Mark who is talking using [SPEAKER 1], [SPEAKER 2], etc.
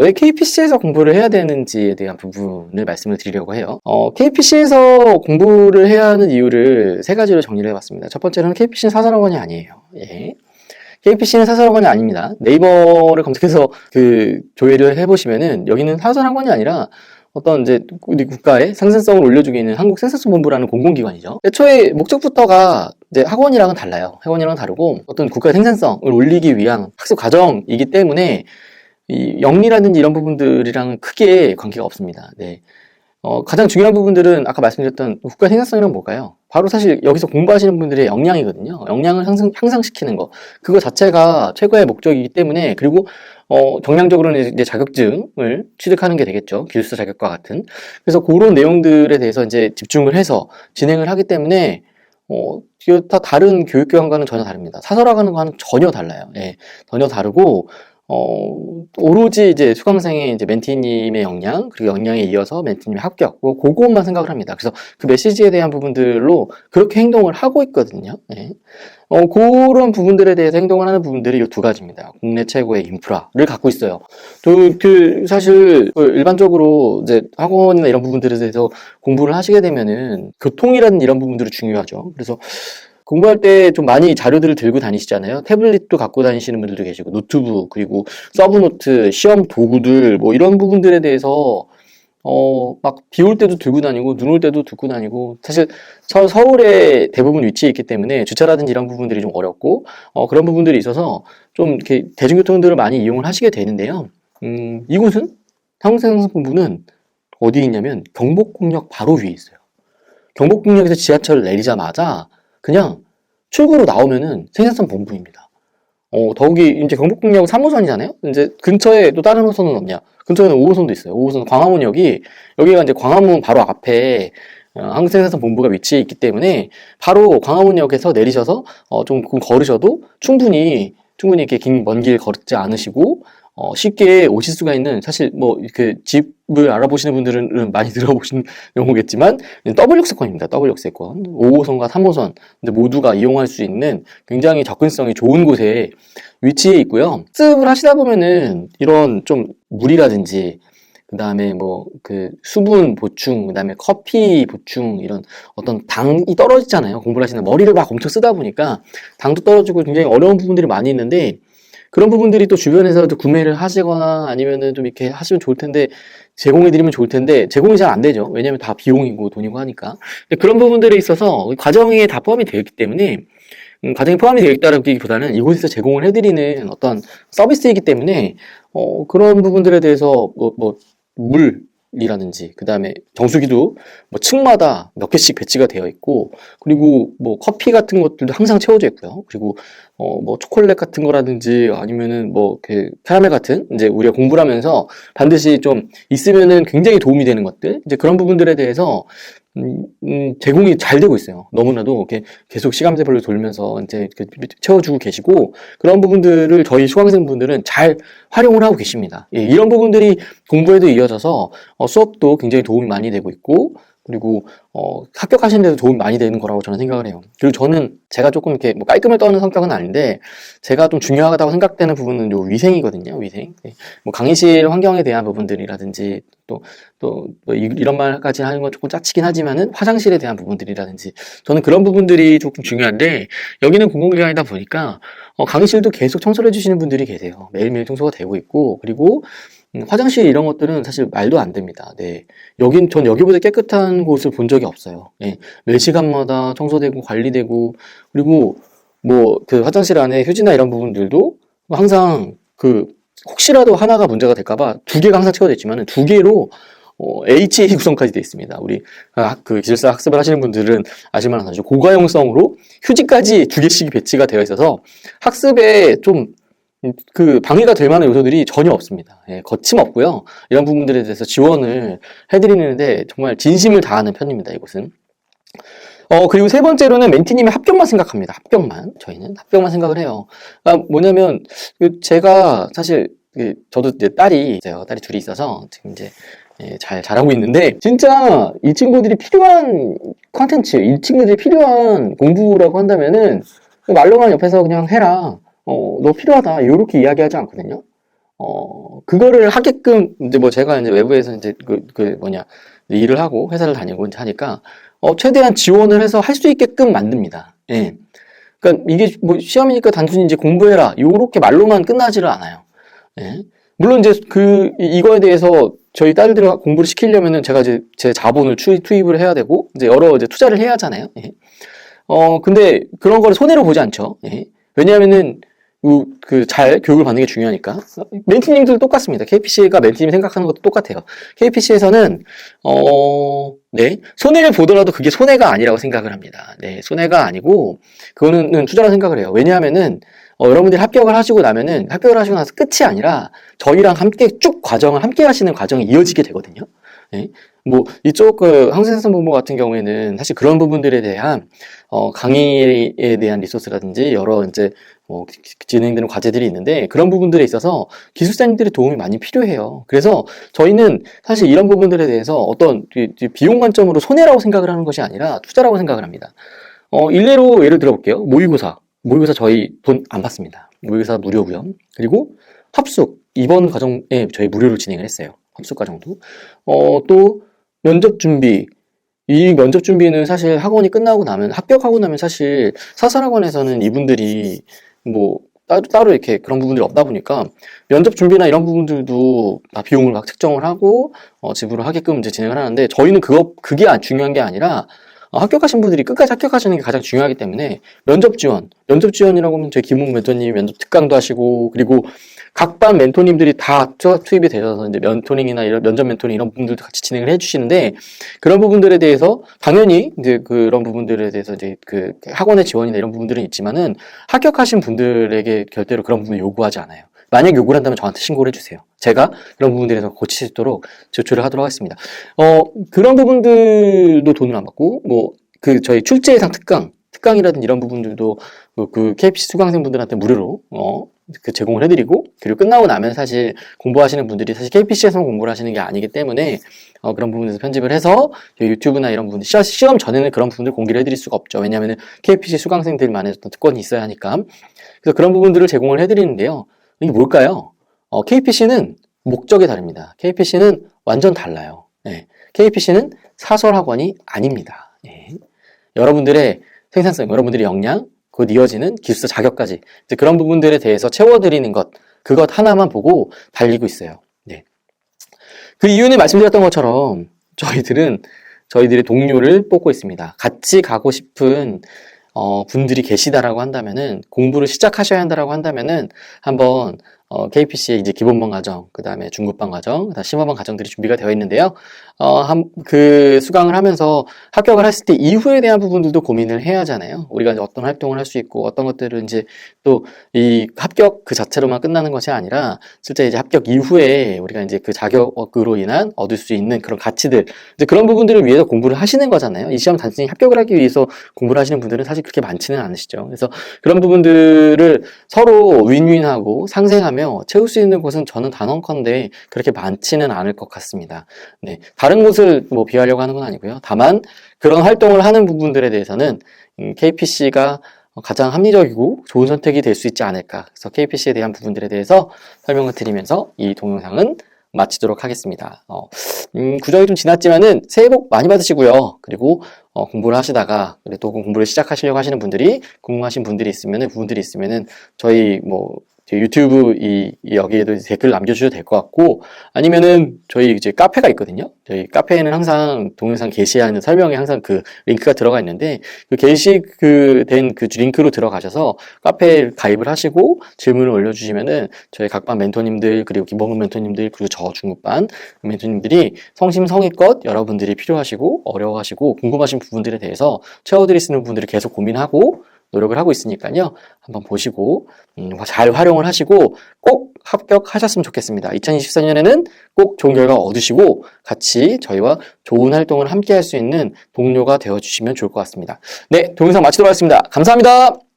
[SPEAKER 1] 왜 KPC에서 공부를 해야 되는지에 대한 부분을 말씀을 드리려고 해요. KPC에서 공부를 해야 하는 이유를 세 가지로 정리를 해봤습니다. 첫 번째로는 KPC는 사설학원이 아니에요. 예. KPC는 사설학원이 아닙니다. 네이버를 검색해서 조회를 해보시면은 여기는 사설학원이 아니라 어떤 이제 우리 국가의 생산성을 올려주고 있는 한국생산성본부라는 공공기관이죠. 애초에 목적부터가 이제 학원이랑은 달라요. 학원이랑은 다르고 어떤 국가의 생산성을 올리기 위한 학습 과정이기 때문에 이 영리라든지 이런 부분들이랑은 크게 관계가 없습니다. 네. 가장 중요한 부분들은 아까 말씀드렸던 국가 생산성이란 뭘까요? 바로 사실 여기서 공부하시는 분들의 역량이거든요. 역량을 향상시키는 거. 그거 자체가 최고의 목적이기 때문에, 그리고, 경량적으로는 이제 자격증을 취득하는 게 되겠죠. 기술사 자격과 같은. 그래서 그런 내용들에 대해서 이제 집중을 해서 진행을 하기 때문에, 다 다른 교육기관과는 전혀 다릅니다. 사설학원과는 전혀 달라요. 예, 전혀 다르고, 오로지 이제 수강생의 이제 멘티님의 역량, 그리고 역량에 이어서 멘티님의 합격, 그것만 생각을 합니다. 그래서 그 메시지에 대한 부분들로 그렇게 행동을 하고 있거든요. 예. 그런 부분들에 대해서 행동을 하는 부분들이 이 두 가지입니다. 국내 최고의 인프라를 갖고 있어요. 사실, 일반적으로 이제 학원이나 이런 부분들에 대해서 공부를 하시게 되면은 교통이라는 이런 부분들이 중요하죠. 그래서 공부할 때 좀 많이 자료들을 들고 다니시잖아요. 태블릿도 갖고 다니시는 분들도 계시고, 노트북, 그리고 서브노트, 시험 도구들, 뭐 이런 부분들에 대해서, 막 비 올 때도 들고 다니고, 눈 올 때도 들고 다니고, 사실 서울에 대부분 위치해 있기 때문에 주차라든지 이런 부분들이 좀 어렵고, 그런 부분들이 있어서 좀 이렇게 대중교통들을 많이 이용을 하시게 되는데요. 이곳은, 한국생산성본부는 어디에 있냐면 경복궁역 바로 위에 있어요. 경복궁역에서 지하철을 내리자마자 그냥 출구로 나오면은 생산성 본부입니다. 더욱이 이제 경복궁역 3호선이잖아요? 이제 근처에 또 다른 호선은 없냐? 근처에는 5호선도 있어요. 5호선 광화문역이, 여기가 이제 광화문 바로 앞에 한국생산성 본부가 위치해 있기 때문에 바로 광화문역에서 내리셔서 좀 걸으셔도 충분히 이렇게 먼 길 걸지 않으시고 쉽게 오실 수가 있는, 사실 뭐 집을 알아보시는 분들은 많이 들어보신 용어겠지만 W역세권입니다. W역세권. 5호선과 3호선 모두가 이용할 수 있는 굉장히 접근성이 좋은 곳에 위치해 있고요. 학습을 하시다 보면은 이런 좀 물이라든지 그 다음에 수분 보충, 그 다음에 커피 보충, 이런 어떤 당이 떨어지잖아요. 공부를 하시는 머리를 막 엄청 쓰다 보니까 당도 떨어지고 굉장히 어려운 부분들이 많이 있는데, 그런 부분들이 또 주변에서도 구매를 하시거나 아니면은 좀 이렇게 하시면 좋을 텐데, 제공해드리면 좋을 텐데, 제공이 잘 안 되죠. 왜냐면 다 비용이고 돈이고 하니까. 근데 그런 부분들에 있어서 과정에 다 포함이 되어 있기 때문에, 과정이 포함이 되어 있다기보다는 이곳에서 제공을 해드리는 어떤 서비스이기 때문에, 그런 부분들에 대해서 물이라든지, 그 다음에 정수기도 층마다 몇 개씩 배치가 되어 있고, 그리고 커피 같은 것들도 항상 채워져 있고요. 그리고 초콜릿 같은 거라든지 아니면은 캐러멜 같은, 이제 우리가 공부를 하면서 반드시 좀 있으면은 굉장히 도움이 되는 것들, 이제 그런 부분들에 대해서 제공이 잘 되고 있어요. 너무나도 이렇게 계속 시간제별로 돌면서 이제 채워주고 계시고, 그런 부분들을 저희 수강생분들은 잘 활용을 하고 계십니다. 예, 이런 부분들이 공부에도 이어져서 수업도 굉장히 도움이 많이 되고 있고, 그리고 합격하시는 데도 도움이 많이 되는 거라고 저는 생각을 해요. 그리고 저는 제가 조금 이렇게 깔끔을 떠는 성격은 아닌데, 제가 좀 중요하다고 생각되는 부분은 요 위생이거든요. 위생. 네. 강의실 환경에 대한 부분들이라든지 이런 말까지 하는 건 조금 짜치긴 하지만은 화장실에 대한 부분들이라든지, 저는 그런 부분들이 조금 중요한데, 여기는 공공기관이다 보니까 강의실도 계속 청소를 해주시는 분들이 계세요. 매일매일 청소가 되고 있고, 그리고 화장실 이런 것들은 사실 말도 안 됩니다. 네. 전 여기보다 깨끗한 곳을 본 적이 없어요. 예. 매 시간마다 청소되고 관리되고, 그리고 화장실 안에 휴지나 이런 부분들도 항상 혹시라도 하나가 문제가 될까봐 2개가 항상 채워져 있지만 2개로 HA 구성까지 되어 있습니다. 우리 기술사 학습을 하시는 분들은 아실만한 아주 고가용성으로 휴지까지 2개씩 배치가 되어 있어서 학습에 좀 방해가 될 만한 요소들이 전혀 없습니다. 예, 거침없고요. 이런 부분들에 대해서 지원을 해드리는데 정말 진심을 다하는 편입니다, 이곳은. 그리고 세 번째로는 멘티님의 합격만 생각합니다. 저희는 합격만 생각을 해요. 뭐냐면, 제가 사실, 저도 이제 딸이 둘이 있어서 지금 이제 잘 자라고 있는데, 진짜 이 친구들이 필요한 콘텐츠, 이 친구들이 필요한 공부라고 한다면은 말로만 옆에서 그냥 해라, 너 필요하다, 이렇게 이야기하지 않거든요. 그거를 하게끔, 이제 뭐 제가 이제 외부에서 이제 일을 하고 회사를 다니고 이제 하니까, 최대한 지원을 해서 할 수 있게끔 만듭니다. 예. 그러니까 이게 뭐 시험이니까 단순히 이제 공부해라. 요렇게 말로만 끝나지를 않아요. 예. 물론 이제 이거에 대해서 저희 딸들을 공부를 시키려면은 제가 이제 제 자본을 투입을 해야 되고, 이제 여러 이제 투자를 해야 하잖아요. 예. 근데 그런 거를 손해로 보지 않죠. 예. 왜냐하면은, 잘 교육을 받는 게 중요하니까. 멘티님들도 똑같습니다. KPC가 멘티님이 생각하는 것도 똑같아요. KPC에서는, 네. 손해를 보더라도 그게 손해가 아니라고 생각을 합니다. 네. 손해가 아니고, 그거는 투자라고 생각을 해요. 왜냐하면은, 여러분들이 합격을 하시고 나서 끝이 아니라, 저희랑 함께 쭉 과정을 함께 하시는 과정이 이어지게 되거든요. 네. 뭐, 이쪽, 항공생산본부 같은 경우에는 사실 그런 부분들에 대한, 강의에 대한 리소스라든지 여러 이제, 진행되는 과제들이 있는데, 그런 부분들에 있어서 기술자님들의 도움이 많이 필요해요. 그래서 저희는 사실 이런 부분들에 대해서 어떤 비용 관점으로 손해라고 생각을 하는 것이 아니라 투자라고 생각을 합니다. 일례로 예를 들어볼게요. 모의고사 저희 돈 안 받습니다. 모의고사 무료고요. 그리고 합숙, 이번 과정에 저희 무료로 진행을 했어요. 합숙 과정도. 또 면접 준비. 이 면접 준비는 사실 학원이 끝나고 나면, 합격하고 나면 사실 사설학원에서는 이분들이 뭐 따로 이렇게 그런 부분들이 없다 보니까 면접 준비나 이런 부분들도 다 비용을 막 책정을 하고 지불을 하게끔 이제 진행을 하는데, 저희는 그게 중요한 게 아니라 합격하신 분들이 끝까지 합격하시는 게 가장 중요하기 때문에 면접지원이라고 하면 저희 김웅 멘토님이 면접 특강도 하시고, 그리고 각 반 멘토님들이 다 투입이 되셔서 이제 멘토링이나 이런 면접 멘토링 이런 부분들도 같이 진행을 해주시는데, 그런 부분들에 대해서 당연히 이제 그런 부분들에 대해서 이제 학원의 지원이나 이런 부분들은 있지만은, 합격하신 분들에게 절대로 그런 부분을 요구하지 않아요. 만약 요구를 한다면 저한테 신고를 해주세요. 제가 그런 부분들에서 고칠 수 있도록 조처를 하도록 하겠습니다. 그런 부분들도 돈을 안 받고, 저희 출제 예상 특강이라든지 이런 부분들도 KPC 수강생분들한테 무료로, 제공을 해드리고, 그리고 끝나고 나면 사실 공부하시는 분들이 사실 KPC에서만 공부를 하시는 게 아니기 때문에, 그런 부분에서 편집을 해서 유튜브나 이런 부분들, 시험 전에는 그런 부분들 공개를 해드릴 수가 없죠. 왜냐하면 KPC 수강생들만의 어떤 특권이 있어야 하니까. 그래서 그런 부분들을 제공을 해드리는데요. 이게 뭘까요? KPC는 목적이 다릅니다. KPC는 완전 달라요. 네. KPC는 사설학원이 아닙니다. 네. 여러분들의 생산성, 여러분들의 역량, 곧 이어지는 기술사 자격까지, 이제 그런 부분들에 대해서 채워드리는 그것 하나만 보고 달리고 있어요. 네. 그 이유는 말씀드렸던 것처럼 저희들의 동료를 뽑고 있습니다. 같이 가고 싶은 분들이 계시다라고 한다면은, 공부를 시작하셔야 한다라고 한다면은, 한번 KPC의 이제 기본반 과정, 그 다음에 중급반 과정, 그다음 심화반 과정들이 준비가 되어 있는데요. 수강을 하면서 합격을 했을 때 이후에 대한 부분들도 고민을 해야 하잖아요. 우리가 이제 어떤 활동을 할 수 있고, 어떤 것들을 이제 또 이 합격 그 자체로만 끝나는 것이 아니라, 실제 이제 합격 이후에 우리가 이제 그 자격으로 인한 얻을 수 있는 그런 가치들, 이제 그런 부분들을 위해서 공부를 하시는 거잖아요. 이 시험 단순히 합격을 하기 위해서 공부를 하시는 분들은 사실 그렇게 많지는 않으시죠. 그래서 그런 부분들을 서로 윈윈하고 상생하며 채울 수 있는 곳은 저는 단언컨대 그렇게 많지는 않을 것 같습니다. 네, 다른 곳을 뭐 비하려고 하는 건 아니고요. 다만 그런 활동을 하는 부분들에 대해서는 KPC가 가장 합리적이고 좋은 선택이 될 수 있지 않을까. 그래서 KPC에 대한 부분들에 대해서 설명을 드리면서 이 동영상은 마치도록 하겠습니다. 구정이 좀 지났지만은 새해 복 많이 받으시고요. 그리고 공부를 하시다가, 그리고 또 공부를 시작하시려고 하시는 분들이, 궁금하신 부분들이 있으면은 저희 유튜브 여기에도 댓글 남겨주셔도 될 것 같고, 아니면은 저희 이제 카페가 있거든요. 저희 카페에는 항상 동영상 게시하는 설명에 항상 그 링크가 들어가 있는데, 된 링크로 들어가셔서 카페에 가입을 하시고 질문을 올려주시면은 저희 각반 멘토님들, 그리고 기본반 멘토님들, 그리고 저 중급반 멘토님들이 성심성의껏 여러분들이 필요하시고 어려워하시고 궁금하신 부분들에 대해서 채워드릴 수 있는 부분들을 계속 고민하고 노력을 하고 있으니까요. 한번 보시고 잘 활용을 하시고 꼭 합격하셨으면 좋겠습니다. 2024년에는 꼭 좋은 결과 얻으시고 같이 저희와 좋은 활동을 함께 할 수 있는 동료가 되어주시면 좋을 것 같습니다. 네, 동영상 마치도록 하겠습니다. 감사합니다.